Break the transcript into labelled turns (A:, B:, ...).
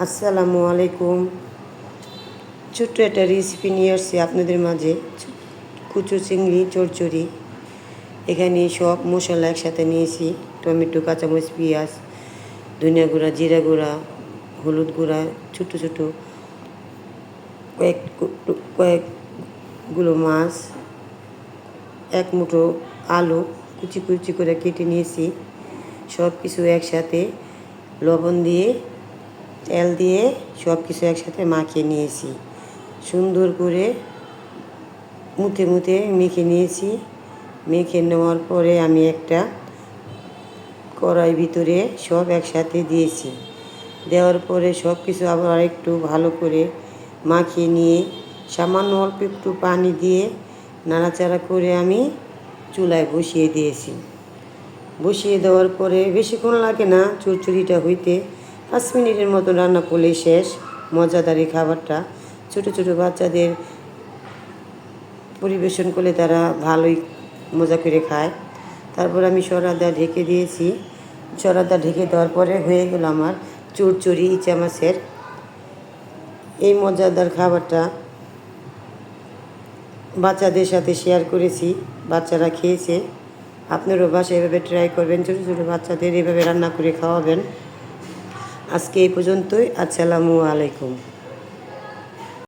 A: আসসালামু আলাইকুম। ছোট্ট একটা রেসিপি নিয়ে আসছি আপনাদের মাঝে। কুচো চিংড়ি চচ্চড়ি। এখানে সব মশলা একসাথে নিয়েছি। টমেটো, কাঁচামরিচ, পেঁয়াজ, ধনিয়া গুঁড়া, জিরা গুঁড়া, হলুদ গুঁড়া, ছোটো ছোটো কয়েকগুলো মাছ, এক মুঠো আলু কুচি কুচি করে কেটে নিয়েছি। সব কিছু একসাথে লবণ দিয়ে তেল দিয়ে সব কিছু একসাথে মাখিয়ে নিয়েছি। সুন্দর করে মুথে মুথে মেখে নিয়েছি। মেখে নেওয়ার পরে আমি একটা কড়াই ভিতরে সব একসাথে দিয়েছি। দেওয়ার পরে সব কিছু আবার আরেকটু ভালো করে মাখিয়ে নিয়ে সামান্য অল্প একটু পানি দিয়ে নাড়াচাড়া করে আমি চুলায় বসিয়ে দিয়েছি। বসিয়ে দেওয়ার পরে বেশিক্ষণ লাগে না চচ্চড়িটা হইতে, 5 মিনিটের মতো রান্না করলেই শেষ। মজাদার এই খাবারটা ছোটো ছোটো বাচ্চাদের পরিবেশন করলে তারা ভালোই মজা করে খায়। তারপর আমি সরাদা ঢেকে দিয়েছি। সরাদা ঢেকে দেওয়ার পরে হয়ে গেল আমার চচ্চড়ি ইচা মাছের। এই মজাদার খাবারটা বাচ্চাদের সাথে শেয়ার করেছি, বাচ্চারা খেয়েছে। আপনারও বাসায় এভাবে ট্রাই করবেন, ছোটো ছোটো বাচ্চাদের এভাবে রান্না করে খাওয়াবেন। আজকে এই পর্যন্তই। আসসালামু আলাইকুম।